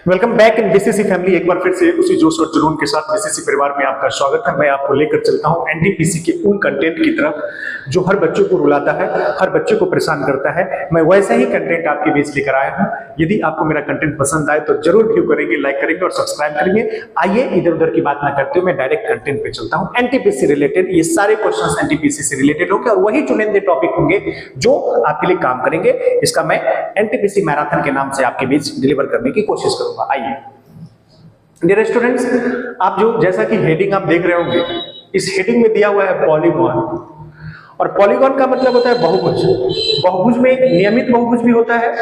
Welcome back in BCC family. एक बार फिर से उसी जोश और जुनून के साथ बीसीसी परिवार में आपका स्वागत है। मैं आपको लेकर चलता हूं एनटीपीसी के उन कंटेंट की तरफ जो हर बच्चे को रुलाता है, हर बच्चे को परेशान करता है। मैं वैसा ही कंटेंट आपके बीच लेकर आया हूं। यदि आपको मेरा कंटेंट पसंद आए तो जरूर व्यू करेंगे, लाइक करेंगे और सब्सक्राइब करेंगे। आइए इधर उधर की बात ना करते हुए मैं डायरेक्ट कंटेंट पे चलता हूँ। एनटीपीसी रिलेटेड ये सारे क्वेश्चन एनटीपीसी से रिलेटेड होंगे और वही चुनिंदे टॉपिक होंगे जो आपके लिए काम करेंगे। इसका मैं एनटीपीसी मैराथन के नाम से आपके बीच डिलीवर करने की कोशिश करूंगा। आइए डियर स्टूडेंट्स, आप जो जैसा कि हेडिंग आप देख रहे होंगे, इस हेडिंग में दिया हुआ है पॉलीगॉन। और पॉलीगॉन का मतलब होता है बहुभुज। बहुभुज में नियमित बहुभुज भी होता है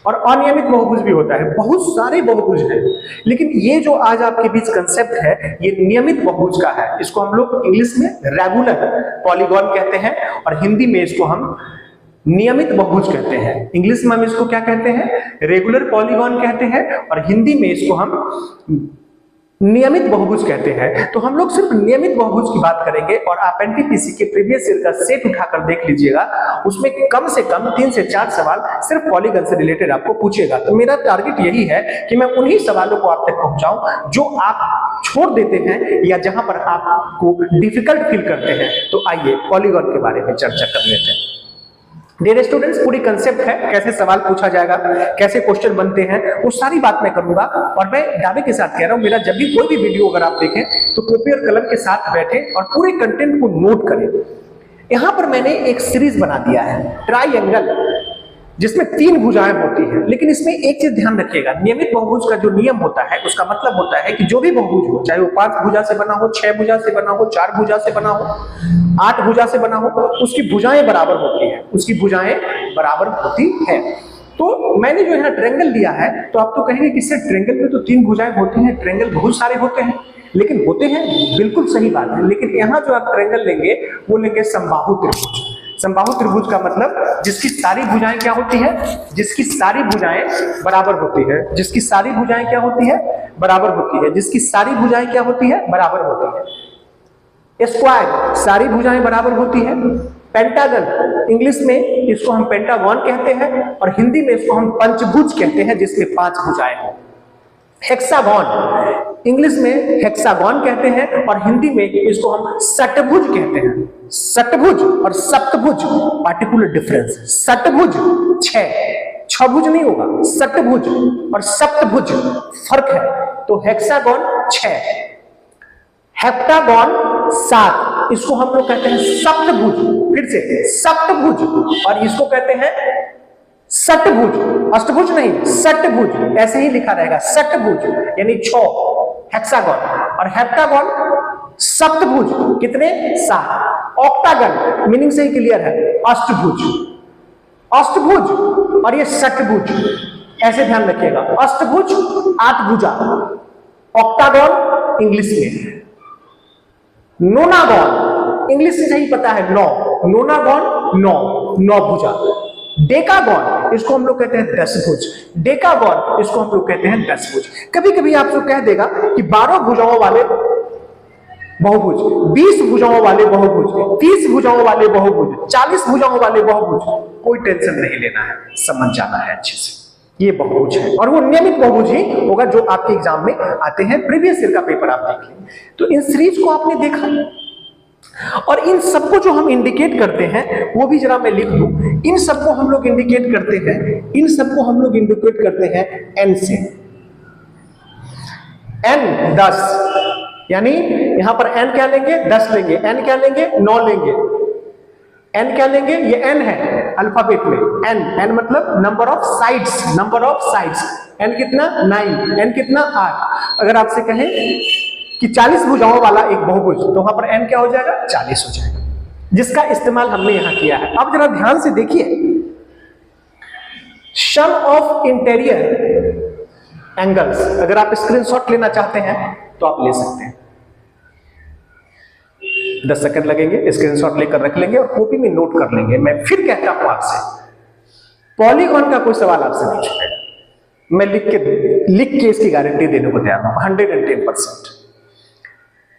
और अनियमित बहुभुज भी होता है। बहुत सारे बहुभुज हैं, लेकिन ये जो आज आपके बीच कंसेप्ट है ये नियमित बहुभुज का है। इसको हम लोग इंग्लिश में रेगुलर पॉलीगॉन कहते हैं और हिंदी में इसको हम नियमित बहुभुज कहते हैं। इंग्लिश में हम इसको क्या कहते हैं? रेगुलर पॉलीगॉन कहते हैं और हिंदी में इसको हम नियमित बहुभुज कहते हैं। तो हम लोग सिर्फ नियमित बहुभुज की बात करेंगे और आप एनटीपीसी के प्रीवियस ईयर का सेट उठाकर देख लीजिएगा, उसमें कम से कम 3 से 4 सवाल सिर्फ पॉलीगॉन से रिलेटेड आपको पूछेगा। तो मेरा टारगेट यही है कि मैं उन्हीं सवालों को आप तक पहुंचाऊं जो आप छोड़ देते हैं या जहां पर आपको डिफिकल्ट फील करते हैं। तो आइए पॉलीगॉन के बारे में चर्चा कर लेते हैं। डियर स्टूडेंट्स, पूरी कंसेप्ट है, कैसे सवाल पूछा जाएगा, कैसे क्वेश्चन बनते हैं, वो सारी बात मैं करूंगा। और मैं दावे के साथ कह रहा हूं, मेरा जब भी कोई भी वीडियो अगर आप देखें तो कॉपी और कलम के साथ बैठे और पूरे कंटेंट को नोट करें। यहां पर मैंने एक सीरीज बना दिया है ट्राइएंगल, जिसमें 3 भुजाएं होती हैं। लेकिन इसमें एक चीज ध्यान रखिएगा, नियमित बहुभुज का जो नियम होता है उसका मतलब होता है कि जो भी बहुभुज हो, चाहे वो 5 भुजा से बना हो, 6 भुजा से बना हो, 4 भुजा से बना हो, 8 भुजा से बना हो, उसकी भुजाएं बराबर होती है, उसकी भुजाएं बराबर होती है। तो मैंने जो यहाँ ट्रायंगल लिया है, तो आप तो कहेंगे कि सर ट्रायंगल में तो 3 भुजाएं होती हैं, ट्रायंगल बहुत सारे होते हैं। लेकिन होते हैं, बिल्कुल सही बात है। लेकिन यहाँ जो आप ट्रायंगल लेंगे वो लेंगे समबाहु त्रिभुज। समबाहु त्रिभुज का मतलब जिसकी सारी भुजाएं क्या होती है? जिसकी सारी भुजाएं बराबर होती है। जिसकी सारी भुजाएं क्या होती है? बराबर होती है। जिसकी सारी भुजाएं क्या होती है? बराबर होती है। स्क्वायर, सारी भुजाएं बराबर होती है। पेंटागन, इंग्लिश में इसको हम पेंटागन कहते हैं और हिंदी में इसको हम पंचभुज कहते हैं जिसमें 5 भुजाएं हो। हेक्सागन, इंग्लिश में हेक्सागन कहते हैं और हिंदी में इसको हम षटभुज कहते हैं। षटभुज और सप्तभुज पार्टिकुलर डिफरेंस। षटभुज 6 भुज नहीं होगा, षटभुज और सप्तभुज फर्क है। तो हेक्सागन 6, हेप्टागन 7, इसको हम लोग कहते हैं सप्तभुज। फिर से सप्तभुज, और इसको कहते हैं षटभुज, अष्टभुज नहीं, षटभुज, ऐसे ही लिखा रहेगा षटभुज यानी 6 हेक्सागन। और हेप्टागन सप्तभुज, कितने? 7। ऑक्टागन मीनिंग से ही क्लियर है, अष्टभुज। अष्टभुज और ये षटभुज, ऐसे ध्यान रखिएगा। अष्टभुज 8 भुजा, ऑक्टागन इंग्लिश में। नोनागन इंग्लिश से सही पता है 9, नोनागन 9 भुजा। डेकागन इसको हम लोग कहते हैं 10 भुज। डेकागन इसको हम लोग कहते हैं 10 भुज। कभी कभी आपको कह देगा कि 12 भुजाओं वाले बहुभुज, 20 भुजाओं वाले बहुभुज, 30 भुजाओं वाले बहुभुज, 40 भुजाओं वाले बहुभुज। कोई टेंशन नहीं लेना है, समझ जाना है अच्छे से। ये बहुभुज है और वो नियमित बहुभुज ही होगा जो आपके एग्जाम में आते हैं। प्रीवियस ईयर का पेपर आप देख लें। तो इन सीरीज को आपने देखा और इन सबको जो हम इंडिकेट करते हैं वो भी जरा मैं लिख दूं। इन सबको हम लोग इंडिकेट करते हैं, इन सबको हम लोग इंडिकेट करते हैं एन से। एन 10, यानी यहां पर एन क्या लेंगे? 10 लेंगे। एन क्या लेंगे? 9 लेंगे। एन क्या लेंगे? ये एन है अल्फाबेट में। एन मतलब number of sides, number of sides. N कितना? 9। एन कितना? 8। अगर आपसे कहें कि 40 भुजाओं वाला एक बहुभुज, तो वहां पर एन क्या हो जाएगा? 40 हो जाएगा, जिसका इस्तेमाल हमने यहां किया है। अब जरा ध्यान से देखिए, सम ऑफ इंटीरियर एंगल्स, अगर आप स्क्रीनशॉट लेना चाहते हैं तो आप ले सकते हैं। 10 सेकंड लगेंगे, स्क्रीनशॉट लेकर रख लेंगे और कॉपी में नोट कर लेंगे। मैं फिर कहता हूं आपसे, पॉलीगॉन का कोई सवाल आपसे नहीं छूटेगा। मैं लिख के इसकी गारंटी देने को तैयार हूं, 110%।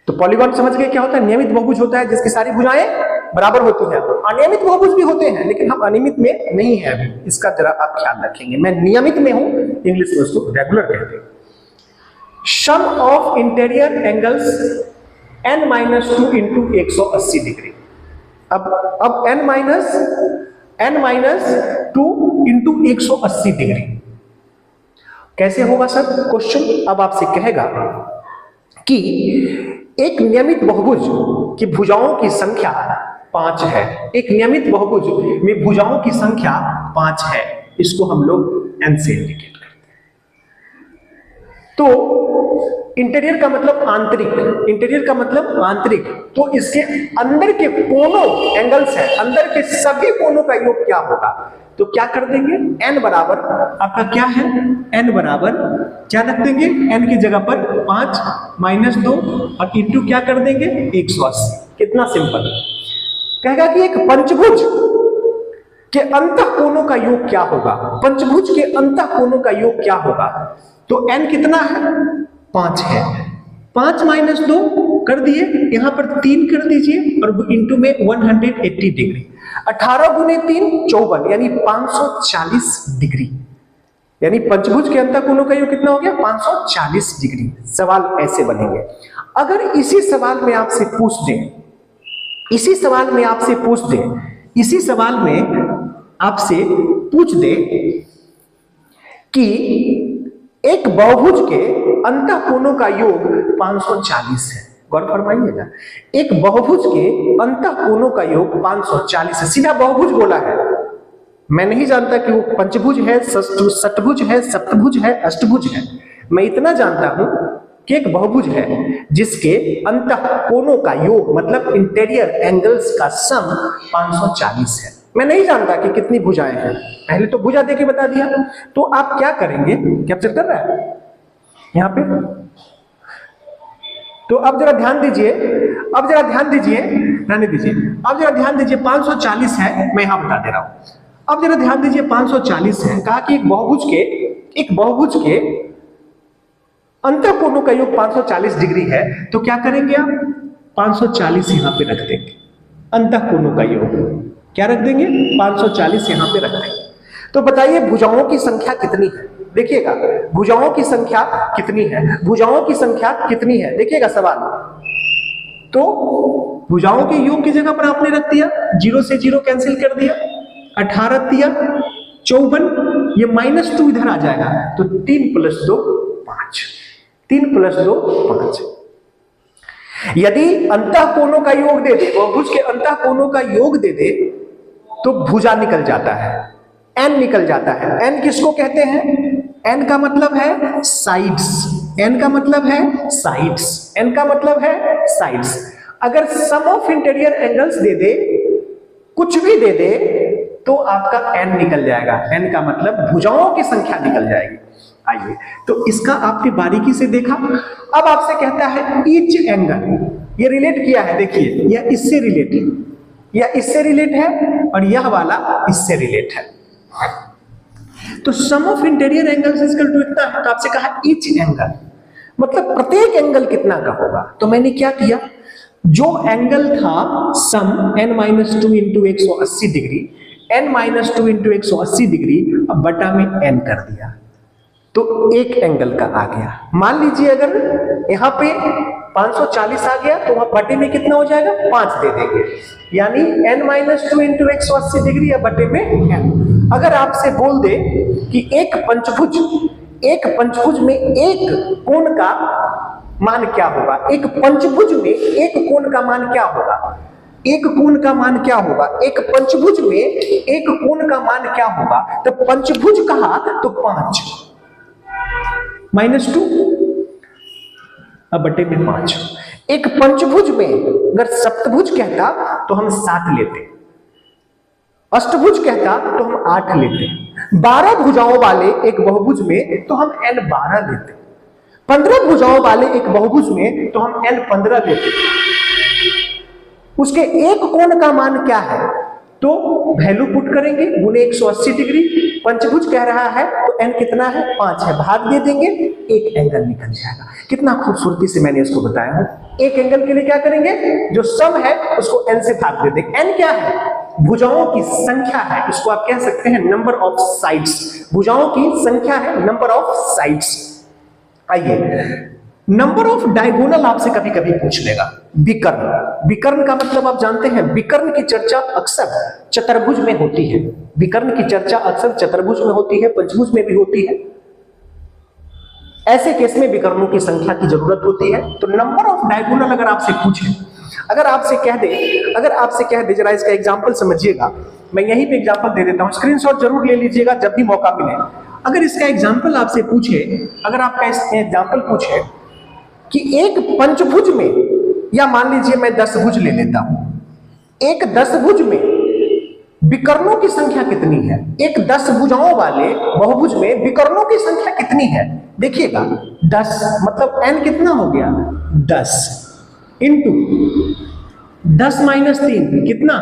तो पॉलीगॉन समझ गए क्या होता है? नियमित बहुभुज होता है जिसकी सारी भुजाएं बराबर होती है। अनियमित बहुभुज भी होते हैं लेकिन हम अनियमित में नहीं है अभी, इसका जरा आप ख्याल रखेंगे। मैं नियमित में हूं, इंग्लिश में उसको रेगुलर कहते हैं। Sum of interior angles n-2 into 180 डिग्री। अब n-2 इंटू 180 डिग्री कैसे होगा सर? क्वेश्चन अब आपसे कहेगा कि एक नियमित बहुभुज की भुजाओं की संख्या 5 है। एक नियमित बहुभुज में भुजाओं की संख्या 5 है, इसको हम लोग n से इंडिकेट करते हैं। तो इंटीरियर का मतलब आंतरिक, इंटीरियर का मतलब आंतरिक, तो इसके अंदर के कोनों एंगल्स हैं, अंदर के सभी कोनों का योग क्या होगा? तो क्या कर देंगे? n बराबर आपका क्या है? n बराबर क्या रख देंगे? n की जगह पर 5 - 2 और इंटू क्या कर देंगे? 180। कितना सिंपल। कहेगा कि एक पंचभुज के अंतः कोनों का योग क्या होगा? पंचभुज के अंतः कोनों का योग क्या होगा? तो n कितना है? 5 है। 5 - 2 कर दिए, यहां पर 3 कर दीजिए और इंटू में 180 डिग्री। 18 × 3 54 यानी 540 डिग्री। यानी पंचभुज के अंतः कोनों का योग कितना हो गया? 540 डिग्री। सवाल ऐसे बनेंगे। अगर इसी सवाल में आपसे पूछ दें, इसी सवाल में आपसे पूछ दे कि एक बहुभुज के अंतः कोनों का योग 540 है, गौर फरमाइएगा। एक बहुभुज के अंतः कोनों का योग 540 है। सीधा बहुभुज बोला है, मैं नहीं जानता कि वो पंचभुज है, षटभुज है, सप्तभुज है, अष्टभुज है। मैं इतना जानता हूं कि एक बहुभुज है जिसके अंतः कोनों का योग मतलब इंटीरियर एंगल्स का सम 540 है। मैं नहीं जानता कि कितनी भुजाएं हैं, पहले तो भुजा देके बता दिया। तो आप क्या करेंगे? कैप्चर कर रहा है यहां पे? तो अब जरा ध्यान दीजिए, अब जरा ध्यान दीजिए, रहने दीजिए। अब जरा ध्यान दीजिए, 540 है, मैं यहां बता दे रहा हूं। अब जरा ध्यान दीजिए, 540 है। कहा कि एक बहुभुज के अंतः कोनों का योग 540 डिग्री है। तो क्या करेंगे आप? 540 यहां पे रख देंगे। अंतः कोनों का योग क्या रख देंगे? 540 यहां पे रख देंगे। तो बताइए भुजाओं की संख्या कितनी है? देखिएगा भुजाओं की संख्या कितनी है, भुजाओं की संख्या कितनी है, देखिएगा सवाल। तो भुजाओं के योग की जगह पर आपने रख दिया, 0 से 0 कैंसिल कर दिया, 18 दिया, 54, ये -2 इधर आ जाएगा। तो 3 + 2 5, 3 + 2 5। यदि अंतः कोनों का योग दे दे, बहुभुज के अंतः कोनों का योग दे दे, तो भुजा निकल जाता है, n निकल जाता है। n किसको कहते हैं? n का मतलब है साइड्स, n का मतलब है साइड्स, n का मतलब है साइड्स। अगर सम ऑफ इंटीरियर एंगल्स दे दे, कुछ भी दे दे, तो आपका n निकल जाएगा। n का मतलब भुजाओं की संख्या निकल जाएगी। आइए, तो इसका आपने बारीकी से देखा। अब आपसे कहता है ईच एंगल, ये रिलेट किया है, देखिए यह इससे रिलेटेड, यह इससे रिलेट है और यह वाला इससे रिलेट है। तो sum of interior angles is equal to इतना है। तो आपसे कहा ईच एंगल, मतलब प्रत्येक एंगल कितना का होगा। तो मैंने क्या किया, जो एंगल था सम n-2 into 180 degree, n-2 into 180 डिग्री, अब बटा में n कर दिया, तो एक एंगल का आ गया। मान लीजिए अगर यहां पे 540 आ गया तो वहां बटे में कितना हो जाएगा? 5 दे देंगे, यानी n-2 इंटू 180 डिग्री या बटे में n। अगर आपसे बोल दे कि एक पंचभुज में एक कोण का मान क्या होगा, एक पंचभुज में एक कोण का मान क्या होगा, एक कोण का मान क्या होगा, एक पंचभुज में एक कोण का मान क्या होगा? तो पंचभुज कहा तो 5 -2 अब बटे में 5। एक पंचभुज में अगर सप्तभुज कहता तो हम 7 लेते, अष्टभुज कहता तो हम 8 लेते, 12 भुजाओं वाले एक बहुभुज में तो हम n12 लेते, 15 भुजाओं वाले एक बहुभुज में तो हम n15 लेते। उसके एक कोण का मान क्या है? तो वैल्यू पुट करेंगे, गुने 180 डिग्री, पंचभुज कह रहा है तो n कितना है 5 है, भाग दे देंगे, एक एंगल निकल जाएगा। कितना खूबसूरती से मैंने इसको बताया हूं। एक एंगल के लिए क्या करेंगे, जो सम है उसको n से भाग दे देंगे। n क्या है, भुजाओं की संख्या है, इसको आप कह सकते हैं नंबर ऑफ साइड्स। भुजाओं की संख्या है नंबर ऑफ साइड्स। आइए, नंबर ऑफ डायगोनल आपसे कभी कभी पूछ लेगा। विकर्ण, विकर्ण का मतलब आप जानते हैं, विकर्ण की चर्चा अक्सर चतुर्भुज में होती है। विकर्ण की चर्चा अक्सर चतुर्भुज में होती है, पंचभुज में भी होती है। ऐसे केस में विकर्णों की संख्या की जरूरत होती है। तो नंबर ऑफ डायगोनल अगर आपसे पूछे, अगर आपसे कह दे, जरा इसका एग्जांपल समझिएगा, मैं यहीं पे एग्जांपल दे देता हूं, स्क्रीनशॉट जरूर ले लीजिएगा जब भी मौका मिले। अगर इसका एग्जांपल आपसे पूछे, अगर आपका इसका एग्जांपल पूछे कि एक पंचभुज में, या मान लीजिए मैं 10 भुज ले लेता हूं, एक 10 भुज में विकर्णों की संख्या कितनी है, एक 10 भुजाओं वाले बहुभुज में विकर्णों की संख्या कितनी है, देखिएगा 10 मतलब n कितना हो गया 10 इंटू 10 माइनस 3 कितना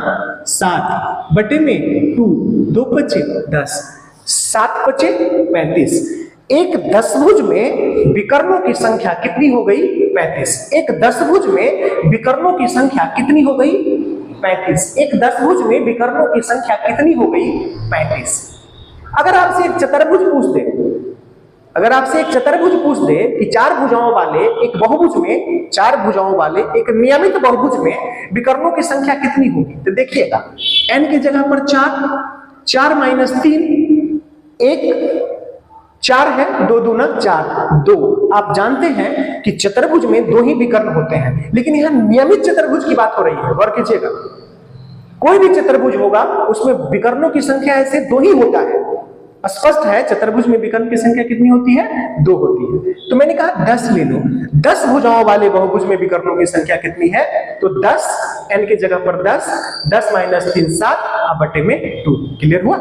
7 बटे में 2, 2 बचे 10, 7 बचे 35। एक 10 भुज में विकर्णों की संख्या कितनी हो गई 35। एक 10 भुज में विकर्णों की संख्या कितनी हो गई 35। एक 10 भुज में विकर्णों की संख्या कितनी हो गई 35। अगर आपसे एक चतुर्भुज पूछ दे, अगर आपसे एक चतुर्भुज पूछ दे कि 4 भुजाओं वाले एक बहुभुज में, 4 भुजाओं वाले एक नियमित बहुभुज में विकर्णों की संख्या कितनी होगी, तो देखिएगा n की जगह पर 4, 4 माइनस 3, 1 4 है, 2 दूना 4, 2। आप जानते हैं कि चतुर्भुज में 2 ही विकर्ण होते हैं, लेकिन यहां नियमित चतुर्भुज की बात हो रही है। गौर कीजिएगा, कोई भी चतुर्भुज होगा उसमें विकर्णों की संख्या ऐसे 2 ही होता है। स्पष्ट है चतुर्भुज में विकर्ण की संख्या कितनी होती है 2 होती है। तो मैंने कहा 10 ले लो, 10 भुजाओं वाले बहुभुज में विकर्णों की संख्या कितनी है, तो 10, n की जगह पर 10, 10 माइनस 3 7 बटे में 2। क्लियर हुआ।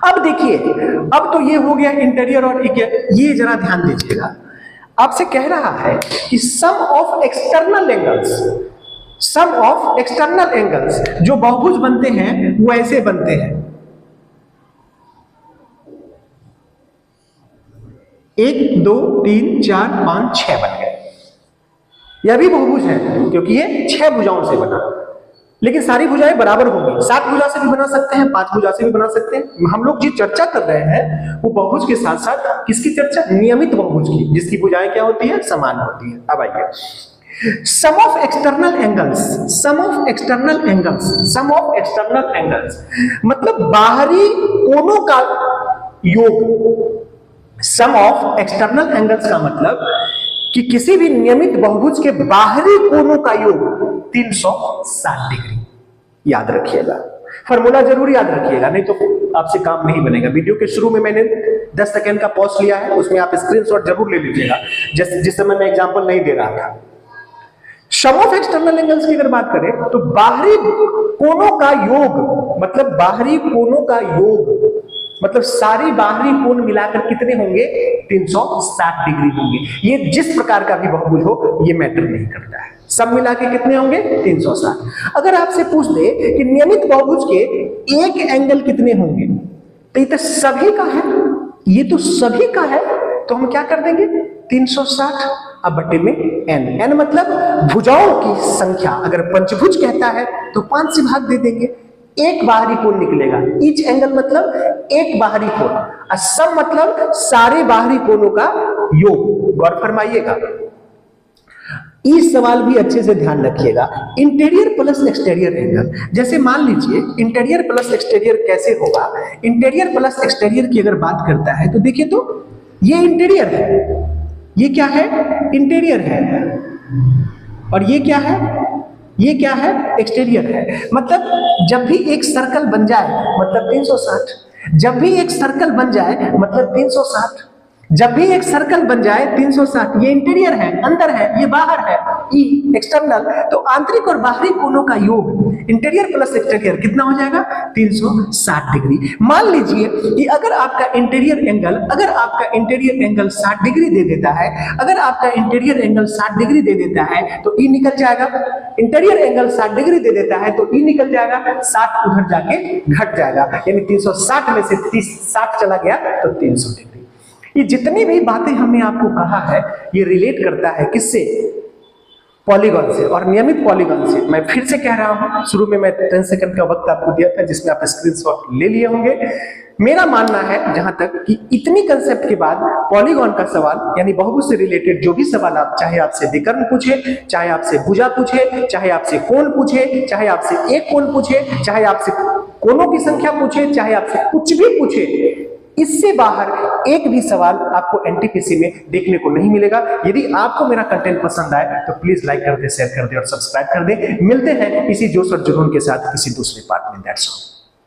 अब देखिए, अब तो ये हो गया इंटीरियर और ये जरा ध्यान दीजिएगा, आपसे कह रहा है कि sum of external angles, sum of external angles जो बहुभुज बनते हैं वो ऐसे बनते हैं, 1 2 3 4 5 6 बन गए। यह भी बहुभुज है क्योंकि ये 6 भुजाओं से बना, लेकिन सारी भुजाएं बराबर होंगी। 7 भुजा से भी बना सकते हैं, 5 भुजा से भी बना सकते हैं। हम लोग जो चर्चा कर रहे हैं वो बहुभुज के साथ साथ किसकी चर्चा, नियमित बहुभुज की, जिसकी भुजाएं क्या होती है समान होती है। अब आइए, sum of external angles, sum of external angles, sum of external angles मतलब बाहरी कोणों का योग। सम ऑफ एक्सटर्नल एंगल्स का मतलब कि किसी भी नियमित बहुभुज के बाहरी कोणों का योग 360 डिग्री। याद रखिएगा, फॉर्मूला जरूर याद रखिएगा, नहीं तो आपसे काम नहीं बनेगा। वीडियो के शुरू में मैंने 10 सेकंड का पॉज लिया है, उसमें आप स्क्रीनशॉट जरूर ले लीजिएगा, जिस समय मैं एग्जांपल नहीं दे रहा था। सम ऑफ एक्सटर्नल एंगल्स की अगर बात करें तो बाहरी कोणों का योग मतलब बाहरी कोणों का योग मतलब सारी बाहरी कोण मिलाकर कितने होंगे 360 डिग्री होंगे। ये जिस प्रकार का भी बहुभुज हो ये मैटर नहीं करता है, सब मिला के कितने होंगे 360। अगर आपसे पूछ दे कि नियमित बहुभुज के एक एंगल कितने होंगे, तो ये तो सभी का है, ये तो सभी का है, तो हम क्या कर देंगे 360 अब बटे में n। n मतलब भुजाओं की संख्या, अगर पंचभुज कहता है तो 5 से भाग दे देंगे, एक बाहरी कोण निकलेगा। ईच एंगल मतलब एक बाहरी कोण, और सब मतलब सारे बाहरी कोणों का योग। गौर फरमाइएगा, इस सवाल भी अच्छे से ध्यान रखिएगा। इंटीरियर प्लस एक्सटीरियर एंगल, जैसे मान लीजिए इंटीरियर प्लस एक्सटीरियर कैसे होगा, इंटीरियर प्लस एक्सटीरियर की अगर बात करता है तो देखिए, तो ये इंटीरियर है, ये क्या है इंटीरियर है, और ये क्या है, ये क्या है एक्सटीरियर है। मतलब जब भी एक सर्कल बन जाए मतलब 360, जब भी एक सर्कल बन जाए मतलब 360। जब भी एक सर्कल बन जाए 360, ये इंटीरियर है, अंदर है, ये बाहर है, ई एक्सटर्नल, तो आंतरिक और बाहरी कोणों का योग इंटीरियर प्लस एक्सटीरियर कितना हो जाएगा? 360 डिग्री। मान लीजिए कि अगर आपका इंटीरियर एंगल 60 डिग्री दे देता है, अगर आपका इंटीरियर एंगल 60 डिग्री दे देता है तो ई निकल जाएगा। इंटीरियर एंगल 60 डिग्री दे देता है तो ई निकल जाएगा, 60 उधर जाके घट जाएगा, यानी 360 में से 60 चला गया तो 300 डिग्री। ये जितनी भी बातें हमने आपको कहा है ये रिलेट करता है किससे? पॉलीगॉन से, और नियमित पॉलीगॉन से। मैं फिर से कह रहा हूं, शुरू में मैं 10 सेकंड का वक्त आपको दिया था जिसमें आप स्क्रीनशॉट ले लिए होंगे। मेरा मानना है जहां तक कि इतनी कंसेप्ट के बाद पॉलीगॉन का सवाल यानी बहुभुज से रिलेटेड जो भी सवाल आप, चाहे आपसे विकर्ण पूछे, चाहे आपसे भुजा पूछे, चाहे आपसे कोण पूछे, चाहे आपसे एक कोण पूछे, चाहे आपसे कोणों की संख्या पूछे, चाहे आपसे कुछ भी पूछे, इससे बाहर एक भी सवाल आपको एनटीपीसी में देखने को नहीं मिलेगा। यदि आपको मेरा कंटेंट पसंद आए तो प्लीज लाइक कर दे, शेयर कर दे और सब्सक्राइब कर दे। मिलते हैं इसी जोश और जुनून के साथ किसी दूसरे पार्ट में। That's all.